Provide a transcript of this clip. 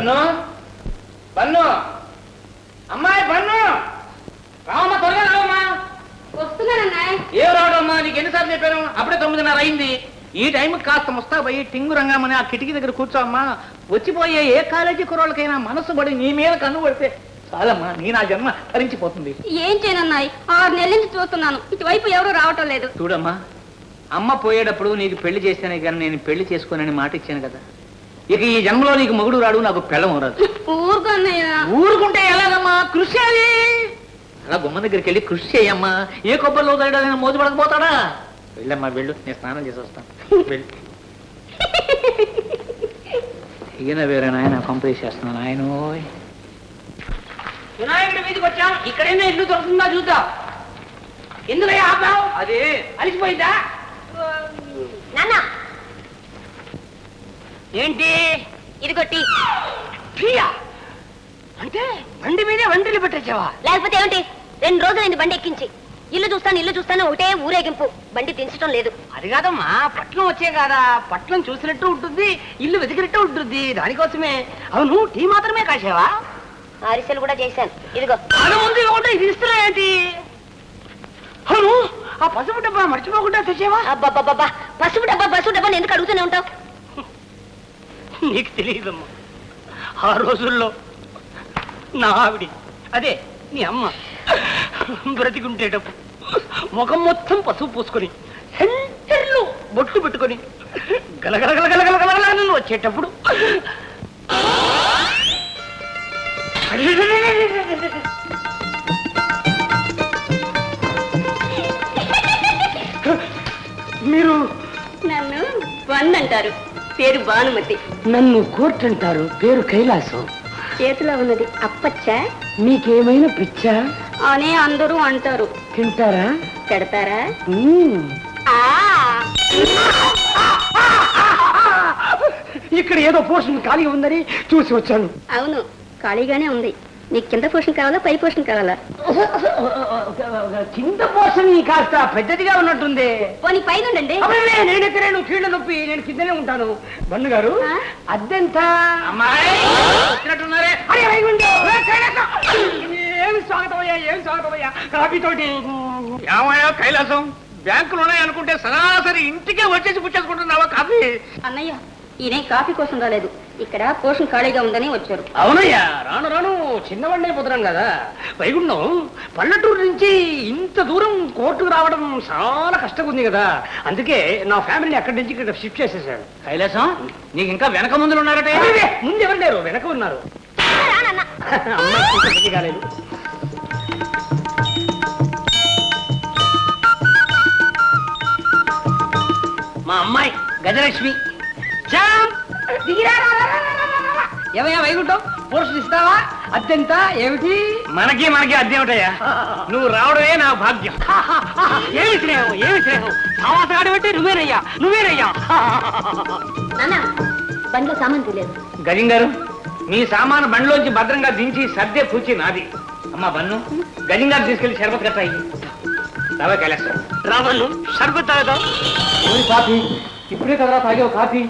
Bun bun అమ్మాయి bun రావమ్మా, త్వరగా రావమ్మా. వస్తున్నానన్నా. ఏం రావడమ్మా, నీకు ఎన్నిసార్లు చెప్పాను? అప్పుడే 9:30 అయింది. ఈ టైంకి కాస్త ముస్తాబయ్యి టింగు రంగమని ఆ కిటికీ దగ్గర కూర్చోమ్మా. వచ్చిపోయే ఏ కాలేజీ కుర్రోళ్ళకైనా మనసు పడి నీ మీద కన్ను పడితే చాలమ్మా, నీ నా జన్మ తరించిపోతుంది. ఏం చేయనన్నాయి, 6 నెలల నుంచి చూస్తున్నాను, ఇటువైపు ఎవరు రావటం లేదు. చూడమ్మా, అమ్మ పోయేటప్పుడు నీకు పెళ్లి చేస్తేనే కానీ నేను పెళ్లి చేసుకోనని మాట ఇచ్చాను కదా. ఇక ఈ జన్మలో నీకు మొగుడు రాడు, నాకు పెళ్ళం రాదు. ఊరుకున్నాయా? ఊరుకుంటే ఎలాగమ్మా, కృషి చేయాలి. అలా గుమ్మ దగ్గరికి వెళ్ళి కృషి చేయమ్మా. ఏ కొబ్బరిలో తగ్గడా మోజు పడకపోతాడా? వెళ్ళమ్మా, వెళ్ళు, నేను స్నానం చేసి వస్తాను. వెళ్ళు. ఈయన వేరే నాయన పంపేసేస్తున్నాను. ఆయన వినాయకుడి మీదకి వచ్చాం, ఇక్కడైనా ఇల్లు దొరుకుతుందా చూద్దాం. ఎందుకయ్యా ఆపావు? అదే అలిసిపోయిందా? నాన్న, ఏంటి ఇదిగొట్టి. టీయా? అంటే బండి మీదే వంటలు పెట్టేసావా? లేకపోతే ఏమిటి? 2 రోజులైంది బండి ఎక్కించి. ఇల్లు చూస్తాను ఒకటే ఊరేగింపు, బండి దించడం లేదు. అది కాదమ్మా, పట్నం వచ్చే కాదా, పట్నం చూసినట్టు ఉంటుంది, ఇల్లు వెతికినట్టు ఉంటుంది, దానికోసమే. అవును, టీ మాత్రమే కాసావా? అరిసెలు కూడా చేశాను, ఇదిగో. అది ముందు ఇవ్వకుండా ఇది ఇస్తున్నా ఏంటి? అవును, ఆ పసుపు డబ్బా మర్చిపోకుండా తెచ్చావా? అబ్బా, పసుపు డబ్బా ఎందుకు అడుగుతూనే ఉంటావు? నీకు తెలియదమ్మా, ఆ రోజుల్లో నా ఆవిడి, అదే నీ అమ్మ బ్రతికుంటేటప్పుడు ముఖం మొత్తం పసుపు పూసుకొని సెంటర్లో బొట్టు పెట్టుకొని గలగలగలగలగలగల వచ్చేటప్పుడు మీరు నన్ను వన్ అంటారు, పేరు భానుమతి. నన్ను కోర్టు అంటారు, పేరు కైలాసం. చేతిలో ఉన్నది అప్పచ్చ. మీకేమైనా పిచ్చా అనే అందరూ అంటారు. తింటారా? పెడతారా? ఇక్కడ ఏదో పోర్షన్ ఖాళీ ఉందని చూసి వచ్చాను. అవును, ఖాళీగానే ఉంది. నీకు కింద పోషన్ కావాలా, పై పోషన్ కావాలా? కింద పోర్షన్ కాస్త పెద్దదిగా ఉన్నట్టుంది. పోనీ పైన ఉండండి. నేను ఎక్కడేను, కీళ్ళ నొప్పి, నేను కిందనే ఉంటాను. బండు గారు, అద్దెంత? వచ్చినట్టున్నారే. ఏమి స్వాగతమయ్యా, ఏమి స్వాగతమయ్యా. కాఫీతోటి ఏమయ్యా కైలాసం, బ్యాంకులు ఉన్నాయనుకుంటే సరాసరి ఇంటికే వచ్చేసి పుచ్చేసుకుంటున్నావా కాఫీ? అన్నయ్య, ఈయన కాఫీ కోసం రాలేదు, ఇక్కడ పోషన్ ఖాళీగా ఉందని వచ్చారు. అవునయ్యా, రాను రాను చిన్నవాడిని అయిపోతున్నాను కదా. వైగుండం పల్లెటూరు నుంచి ఇంత దూరం కోర్టుకు రావడం చాలా కష్టంగా ఉంది కదా. అందుకే నా ఫ్యామిలీని అక్కడి నుంచి ఇక్కడ షిఫ్ట్ చేసేసాడు. కైలాసం, నీకు ఇంకా వెనక ముందులు ఉన్నారట. ముందు ఎవరు లేరు, వెనక ఉన్నారు. అమ్మాయి కాలేదు. మా అమ్మాయి గజలక్ష్మి. ఏమయ్యా వైకుంఠం, పోర్షన్ ఇస్తావా? అద్దెంత, ఏమిటి? మనకి అద్దె ఏమిటయ్యా, నువ్వు రావడమే నా భాగ్యం. ఏమి స్నేహం, ఏమి స్నేహం. సావాసగాడు పెట్టి నువ్వేనయ్యా, నువ్వేనయ్యా. నాన్న, బండిలో సామాన్ తెలియదు. గజం గారు, మీ సామాను బండిలోంచి భద్రంగా దించి సర్దే పూచి నాది. అమ్మా బన్ను, గజం గారు తీసుకెళ్లి షర్బత్ కట్టాయి. రావే కైలాసం. రావణ్ణు షర్బత్ తాగుతాం. కాఫీ ఇప్పుడే కదరా తాగావు కాఫీ.